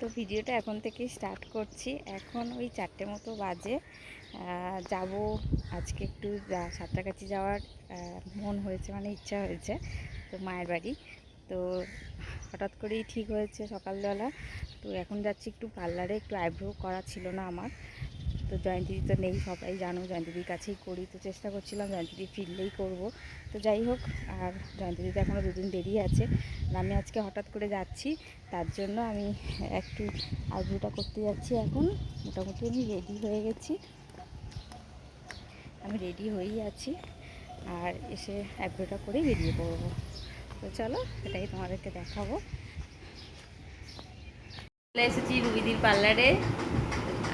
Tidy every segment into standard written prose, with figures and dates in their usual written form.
তো ভিডিওটা এখন থেকে স্টার্ট করছি। এখন ওই 4টে মতো বাজে। যাব আজকে একটু সাঁতরাগাছি যাওয়ার মন হয়েছে, মানে ইচ্ছা হয়েছে, তো মায়ের বাড়ি। তো হঠাৎ করেই ঠিক হয়েছে সকালবেলা। তো এখন যাচ্ছি একটু পার্লারে, একটু আইব্রো করা ছিল না আমার। তো জয়ন্তীদি তো নেই, সবাই জানো, জয়ন্তীদির কাছেই করি। তো চেষ্টা করছিলাম জয়ন্তীদি ফিরলেই করব। তো যাই হোক, আর জয়ন্তীদিতে এখনও দুদিন দেরি আছে। আর আমি আজকে হঠাৎ করে যাচ্ছি, তার জন্য আমি একটু আইব্রোটা করতে যাচ্ছি। এখন মোটামুটি আমি রেডি হয়ে গেছি, আমি রেডি হয়েই আছি। আর এসে আইব্রোটা করে বেরিয়ে পড়বো। তো চলো, সেটাই তোমাদেরকে দেখাবো। চলে এসেছি রুবিদির পার্লারে।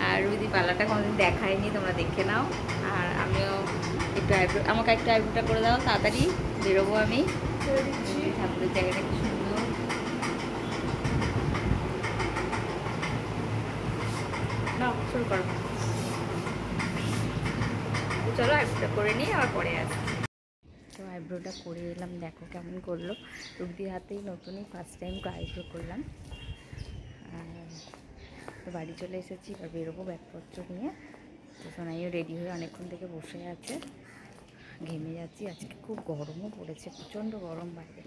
আর রুবিদির পার্লারটা কোনোদিন দেখায়নি, তোমরা দেখে নাও। আর আমিও একটু আইব্রো, আমাকে একটা আইব্রোটা করে দাও, তাড়াতাড়ি বেরোবো আমি। ঠাকুরের জায়গাটা কি সুন্দর। না, শুরু করো। চলো আইব্রোটা করে নিই, আবার পরে আসি। তো আইব্রোটা করে এলাম, দেখো কেমন করলো। রুবিদির হাতেই নতুনই ফার্স্ট টাইম আইব্রো করলাম। আর তো বাড়ি চলে এসেছি, এবার বেরোবো ব্যাগপত্র নিয়ে। তো সোনাইও রেডি হয়ে অনেকক্ষণ থেকে বসে আছে, ঘেমে যাচ্ছি। আজকে খুব গরমও পড়েছে, প্রচণ্ড গরম, বাইরে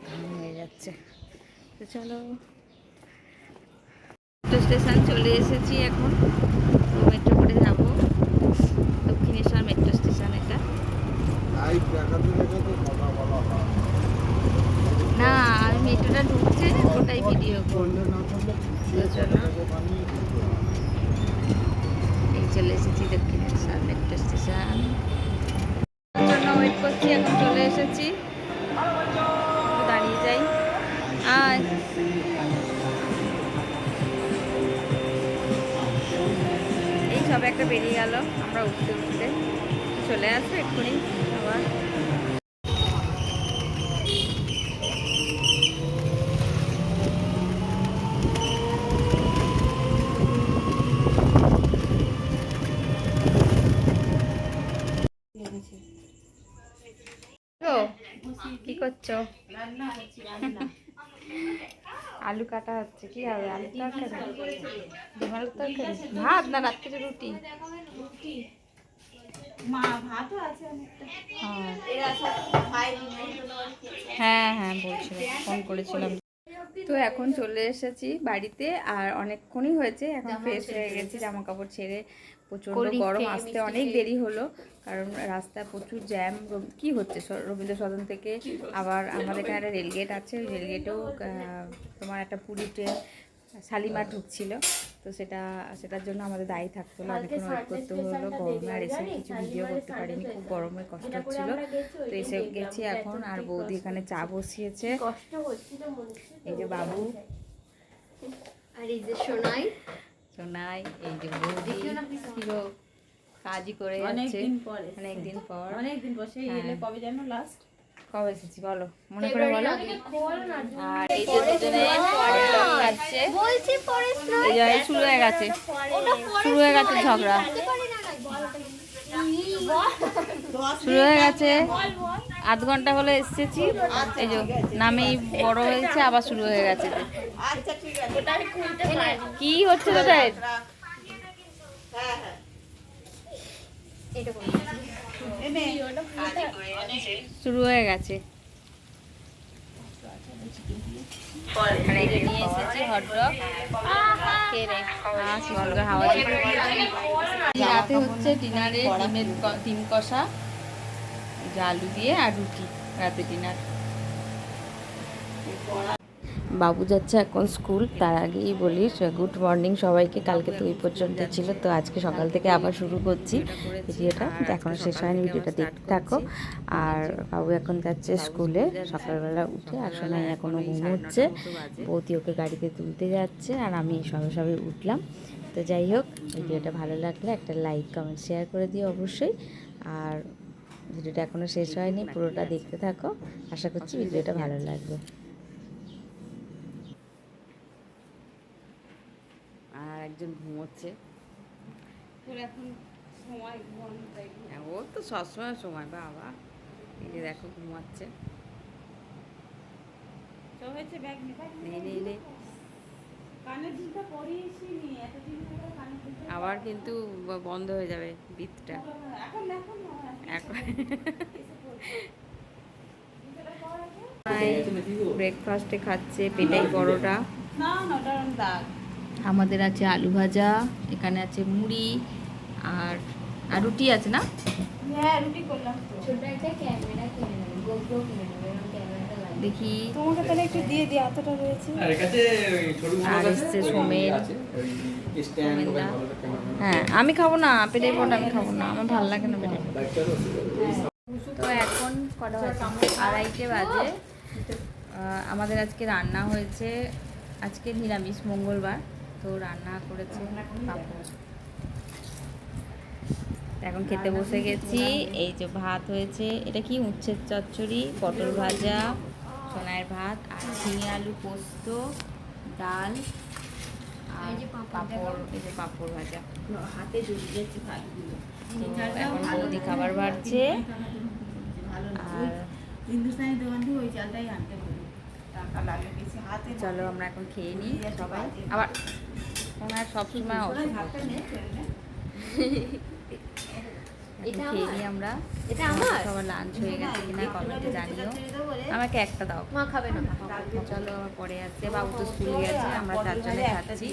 ঘাম হয়ে যাচ্ছে। তো চলো, মেট্রো স্টেশন চলে এসেছি এখন। তো মেট্রো করে যাব দক্ষিণেশ্বর মেট্রো স্টেশন। এটা না, আমি মেট্রোটা ঢুকছে ওটাই ভিডিও করবো। এই চলে এসেছি দক্ষিণেশ্বর মেট্রো স্টেশন, জন্য ওয়েট করছি। এখন চলে এসেছি, দাঁড়িয়ে যাই। আর এই সব একটা বেরিয়ে গেল, আমরা উঠতে উঠতে চলে আসবো এক্ষুনি আবার। কি করছো? আলু কাটা হচ্ছে। কি হবে? আলু তরকারি, ডিম আলুর তরকারি, ভাত না রাত্রে রুটি? হ্যাঁ হ্যাঁ, বলছিলাম, ফোন করেছিলাম। তো এখন চলে এসেছি বাড়িতে, আর অনেকক্ষণই হয়েছে, এখন ফ্রেশ হয়ে গেছি, জামা কাপড় ছেড়ে। প্রচণ্ড গরম, আসতে অনেক দেরি হলো, কারণ রাস্তায় প্রচুর জ্যাম। কি হচ্ছে, রবীন্দ্র সদন থেকে আবার আমাদের এখানে একটা রেলগেট আছে, ওই রেলগেটেও তোমার একটা পুরী ট্রেন শালিমার ঢুকছিল। তো সেটার জন্য আমাদের দায়ী থাকতে হলো, অনেকক্ষণ ওয়েট করতে হলো গরমে। আর এসে কিছু ভিডিও করতে পারিনি, খুব গরমে কষ্ট হচ্ছিল। তো এসে গেছি এখন। আর বৌদি এখানে চা বসিয়েছে, এই যে বাবু, আর এই যে সোনাই, এই যে বৌদি। কিরো কাজই করে যাচ্ছে অনেকদিন পর। সেই এলে কবে যেন লাস্ট, কবে এসেছি বলো, মনে করে বলো। আর এই যে দুজনে খাচ্ছে, এই যে শুরু হয়ে গেছে, ঝগড়া শুরু হয়ে গেছে। আধ ঘন্টা হলো এসেছি, এই যে নামেই বড় হয়েছে, আবার শুরু হয়ে গেছে। কি হচ্ছে তোদের? শুরু হয়ে গেছে। নিয়ে এসেছি হটডগ, রাতে হচ্ছে ডিনারে ডিম কষা, আলু দিয়ে, আর রুটি রাতে ডিনার। বাবু যাচ্ছে এখন স্কুল। তার আগেই বলি গুড মর্নিং সবাইকে। কালকে তো এই পর্যন্ত ছিল, তো আজকে সকাল থেকে আবার শুরু করছি ভিডিওটা। এখনও শেষ হয়নি, ভিডিওটা দেখতে থাকো। আর বাবু এখন যাচ্ছে স্কুলে সকালবেলা উঠে, আর সোনাই এখনও ঘুমোচ্ছে। বৌদি ওকে গাড়িতে তুলতে যাচ্ছে, আর আমি সবে সবে উঠলাম। তো যাই হোক, ভিডিওটা ভালো লাগলে একটা লাইক কমেন্ট শেয়ার করে দিও অবশ্যই। আর ভিডিওটা এখনও শেষ হয়নি, পুরোটা দেখতে থাকো, আশা করছি ভিডিওটা ভালো লাগবে। আর একজন ঘুমোচ্ছে, এখন সময় ও তো সবসময় সময়, বাবা এই যে দেখো ঘুমাচ্ছে। নেই আবার কিন্তু বন্ধ হয়ে যাবে বিটটা এখন। ব্রেকফাস্টে খাচ্ছে পেটাই পরোটা, আমাদের আছে আলু ভাজা, এখানে আছে মুড়ি আর আর রুটি আছে না? ছোট একটা ক্যামেরা কিনে নেবে, গোপ্রো কিনে নেবে, এরকম ক্যামেরাটা লাগবে। দেখি। তোমাকে তাহলে একটু দিয়ে দিই, এতটা রয়েছে। আর এসছে সোমেন। হ্যাঁ আমি খাবো না পেটাই পরোটা, আমি খাবো না, আমার ভালো লাগে না পেটাই পরোটা। তো এখন কটা বাজে? 2:30 বাজে। আমাদের আজকে রান্না হয়েছে, আজকে নিরামিষ মঙ্গলবার, তো রান্না করেছে পাপড়। এখন খেতে বসে গেছি। এই যে ভাত হয়েছে, এটা কি উচ্ছের চচ্চড়ি, পটল ভাজা, সোনায়ের ভাত আর ঝিঙে আলু পোস্ত, ডাল আর পাঁপড়, এই যে পাঁপড় ভাজা। হাতে জড়িয়ে যাচ্ছে ভাতগুলো। এখন বৌদি খাবার বাড়ছে। আর হিন্দুস্তানি দোকান থেকে ওই চালটাই আনতে বলি, টাকা লাগে বেশি হাতে। চলো আমরা এখন খেয়ে নিই সবাই। আবার ওনার সবসময় ভাতটা নে, এটা খেয়ে আমার? নিই আমরা। এটা আমার? সবার লাঞ্চ হয়ে গেছে কিনা কমেন্টে জানিও। আমাকে একটা দাও। মা খাবে না। চলো আবার পরে আসছে, বাবু তো স্কুলে গেছে, আমরা 4 জনে খাচ্ছি,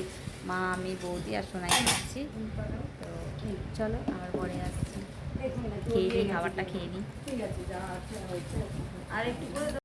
মা আমি বৌদি আর সোনাই খাচ্ছি। তো চলো আবার পরে আসছি, খেয়ে নিই খাবারটা খেয়ে নিই। ঠিক আছে, যা আছে হয়েছে। আর একটু করে